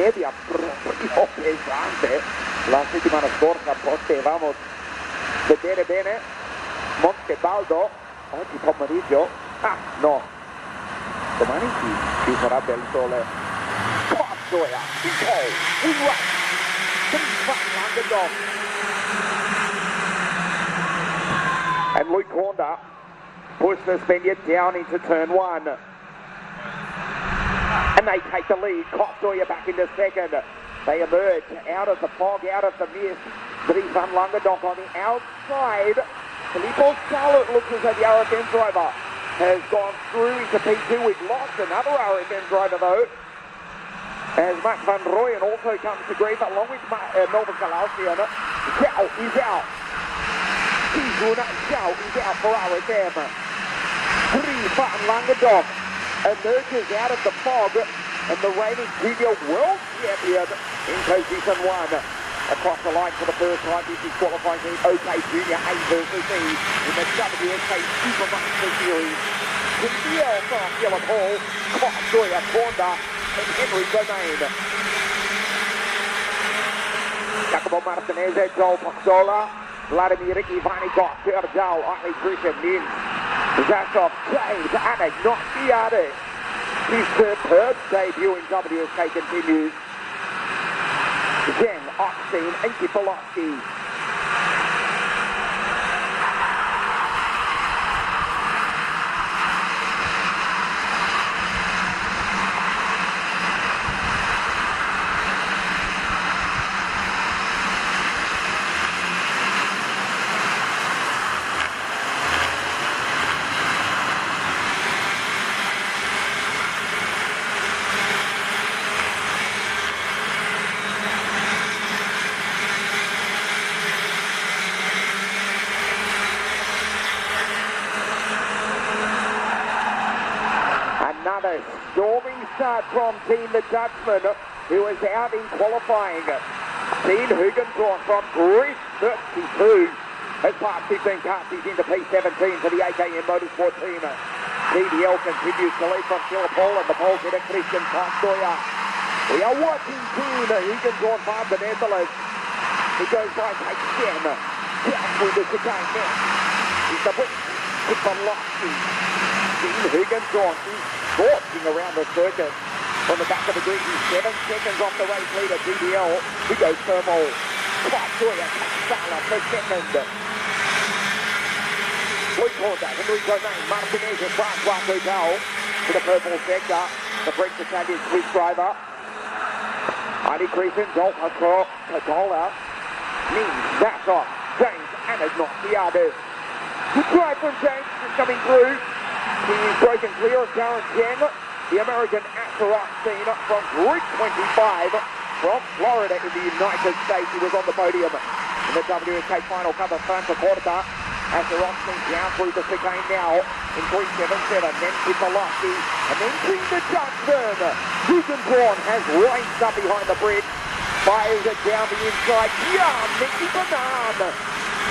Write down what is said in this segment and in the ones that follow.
media proprio pesante. La settimana scorsa potevamo vedere bene Montebaldo, oggi pomeriggio, no, domani ci sarà del sole. Montoya, Nicole, we rush, 3 underdog. And Luke Horner pushed the Spaniard down into turn 1. And they take the lead. Montoya back into second. They emerge out of the fog, out of the mist. 3 Languedoc on the outside. Filippo Salo, it looks as though the RFM driver has gone through into P2. We've lost another RFM driver though, as Mark van Rooyen also comes to grief along with Melvin Kalausian. Zhao is out. Zhao is out for RFM. 3 Languedoc emerges out of the fog, and the reigning junior world champion in position 1. Across the line for the first time, this is qualifying team OK Junior A versus E in the WSK Supermaster Series. Camille from Gillett Hall, Montoya, Honda, and Henry Domain. Jacopo Martinez, Joel Poxola, Vladimir Ivanikov, Sergio, Ari Christian, Min, Zasov, James, Anna, not Fiade. His superb debut in WSK continues. Zheng, Oxine, and Kipolowski. Another storming start from Team the Dutchman, who was out in qualifying. Dean Hugenthorn from Greece, 32, has passed 15 cars. He's into P17 for the AKM Motorsport team. TDL continues to lead from Philip Hall, and the pole hitter Christian Montoya. We are watching Dean Hugenthorn from the Netherlands. He goes by take 10. Down through the chicane next. He's the whip. Kipolowski. Dean Hugenthorn is scorching around the circuit. From the back of the grid, he's 7 seconds off the race leader, DDL. He goes thermal. Montoya, Sala for second. Luke Horner, Henry Domain, Martinez, and Francois Hotel to the purple sector. The French Italian Swiss driver. Heidi Creason, Dolph Hutro, Patola, Ning, Zasov, James, and not Fiade. Good drive from James, is coming through. He's broken clear of Darren Chen, the American Asheroth scene from Group 25 from Florida in the United States. He was on the podium in the WSK final cover front for Quarta. Asheroth scene down through the chicane now in 377. Then Kipolowski, and then Team the Dutchman. Hugenthorn has raced up behind the bridge, fires it down the inside. Yeah, Mickey Banana.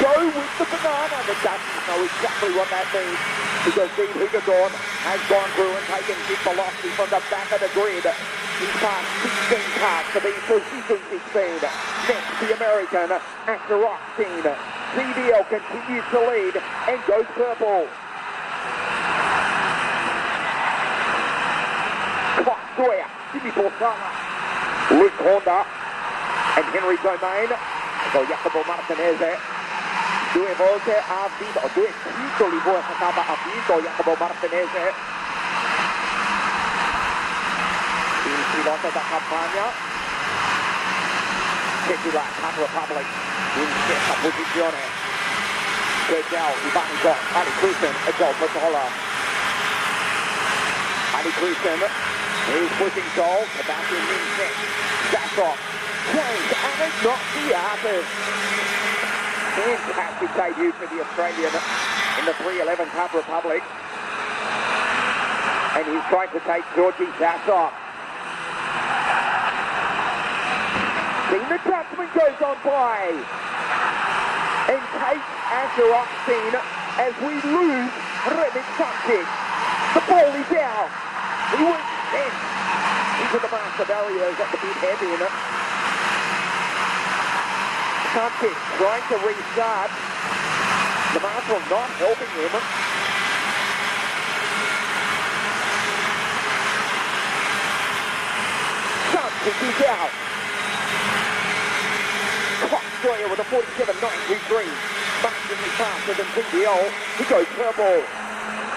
Go with the banana. The Dutchman know exactly what that means, because Dean Hugenthorn has gone through and taken Kipolowski from the back of the grid. He's passed 16 cars to be position 16. Next, the American Asheroth scene. CDL continues to lead and goes purple. Montoya, Jimmy Borsala, Luke Horner, and Henry Domain. So Jacopo Martinez. Due volte ha vinto, 2 titoli Borsala ha vinto Jacopo Martinez. Il pilota da campagna. Titula Cup Republic in sesta posizione. Sergio Ivanikov, Ali Christian e Joel Patola. Ali Christian is pushing Joel, Sebastian Minset, Zasov, James, and it's not the artist. Fantastic debut for the Australian in the 311 Cup Republic. And he's trying to take Georgie Zasov. Then the Dutchman goes on by and takes Asheroth scene as we lose Remit Subject. The ball is out. He was sent. He into the master barriers at the big head in. Sanchez trying to restart. The marshal not helping him. Sanchez is out. Australia with a 47.923. Marginally faster than PDL. He goes purple.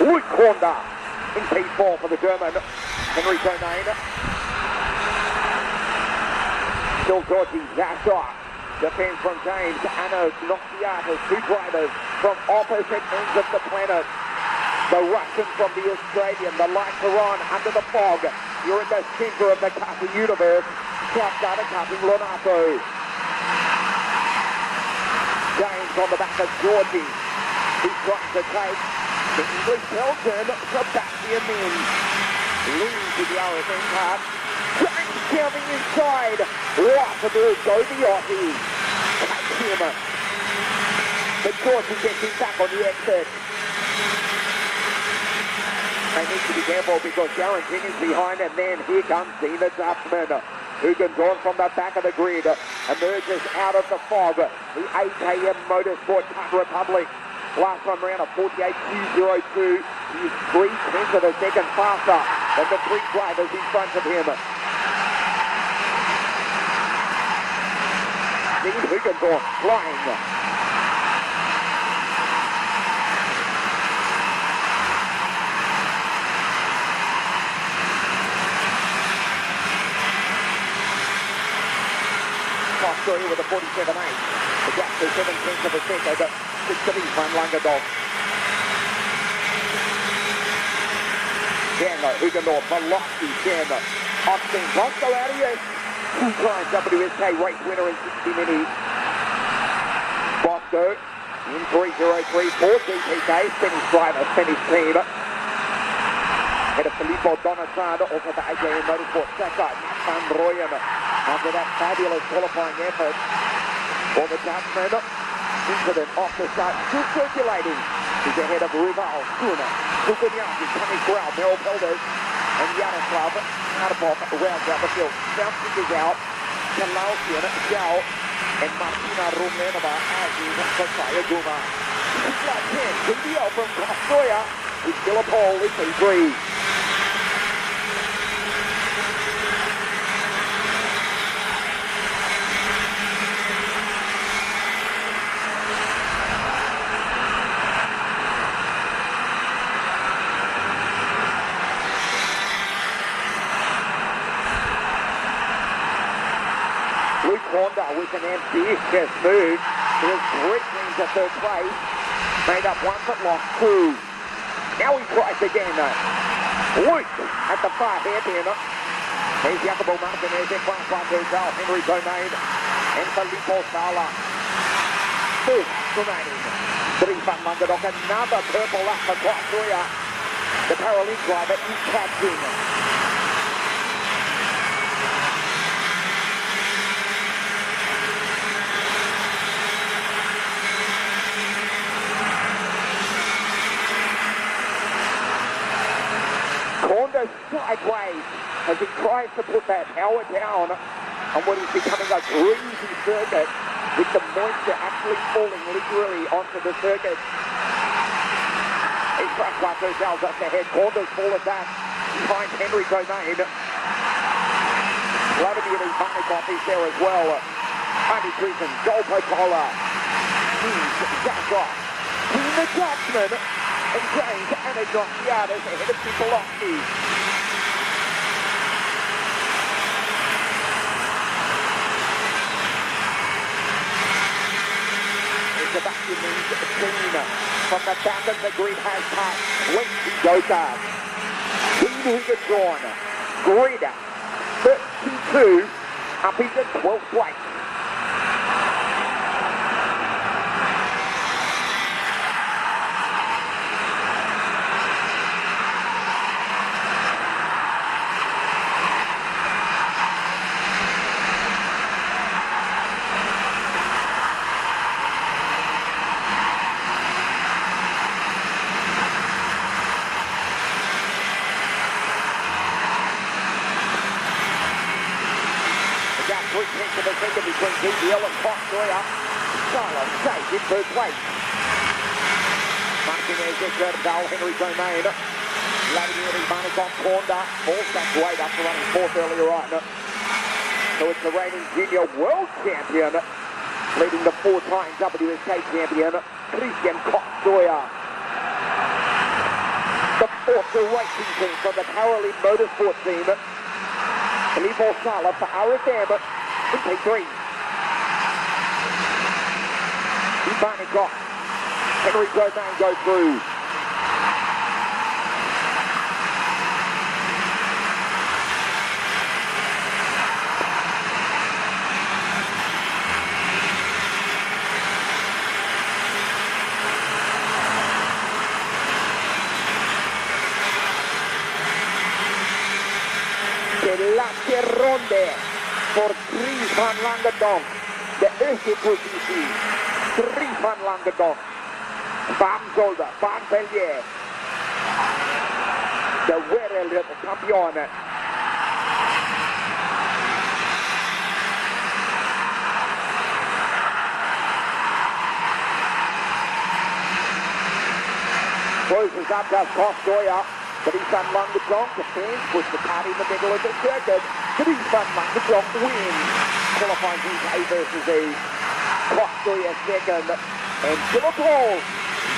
Luke Honda in P4 for the German. Henry Domain. Still Georgie Zasha. Defense from James. Anna Noxiatas. Two drivers from opposite ends of the planet. The Russian from the Australian. The lights are on under the fog. You're in the center of the karting universe. South Garda Karting Lonato. James on the back of Georgie. He's trying to take the English Belgian Sebastian Min. Lean to the RSN card. James down the inside. What to do? Go the Aussie. Takes him. But Georgie gets him back on the exit. They need to be careful because Darren King is behind, and then here comes Dina Dutchman. Hugen's from the back of the grid, emerges out of the fog. The AKM Motorsport Czech Republic. Last time around a 48.202. He's 3/10 of a second faster than the three drivers in front of him. Steve Hugen's flying. Australia with a 47.8. The gap to 7/10 of a second. 6 van Langendorf. Chandler, Hugendorf, Velocity, Chandler. Austin, Bronco out of yes. Two-time WSK race winner in 60 minutes. Bosco in 3:03. 4 GPK. Spanish driver, Spanish team. Head of Filippo Donatado, also the AKM Motorsport Saka, Matt Van Rooyen. After that fabulous qualifying effort for the Dutchman. Incident off the start, still circulating. He's ahead of Ruval, Kuna, Kukunyaki, Tommy Grau, Merrill Pelders, and Yaroslav Karpov rounds out the field. Bouncing is out, Kalausian, Zhao, and Martina Rumlenova, as is Kosaya Guma. Flat 10, video from Kostoya, with still a pole in P3. Honda with an ambitious move. There's 3 teams at third place. Made up 1 but lost 2. Now he tries again. Luke at the far hairpin. There's Jacobo Martinez in front of Gonzal, Henry Domain, and Filippo Sala. 4 remaining. 3 van Langendorf. Another purple lap for Kostoya. The Paralympic driver is catching. Honda sideways as he tries to put that power down on what is becoming a greasy circuit with the moisture actually falling literally onto the circuit. He's track like themselves up ahead. Honda's fallen back behind Henry Domain. Vladimir Ivanikov is there as well. Andy Treason, Joel Popola, Zachar, Tina Dutchman, and James Anagnostiatis ahead of Cipollowski. Sebastian Means seen from the back of the grid has passed. Lengthy go-kart. Team Hugenborn. Grid 32 up into 12th place. 3/10 of a second between DBL and Costoya. Sala safe in third place. Martinez, Val, Henry Domain. Vladimir Ivanikov, Honda, all back weight after running fourth earlier on. So it's the reigning junior world champion, leading the four-time WSK champion, Christian Costoya. The fourth racing team from the Caroline Motorsport team. Ivo Sala for RFM in P3. Ivanikov, Henry Domain go through. De laatste ronde voor Dries van Langendonk. De eerste positie, Dries van Langendonk. Van Zolder, van België. De wereldkampioen. Closes up, does Costoya. Dries van Langendonk, the fans push the car in the middle of the circuit. Dries van Langendonk wins. Qualifying his A versus E. Costoya second. And Philip Hall,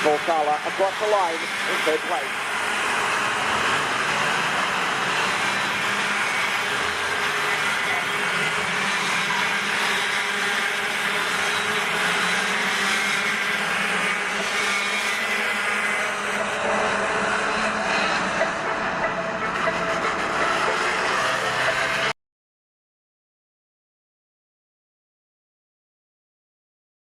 Volsala across the line in third place.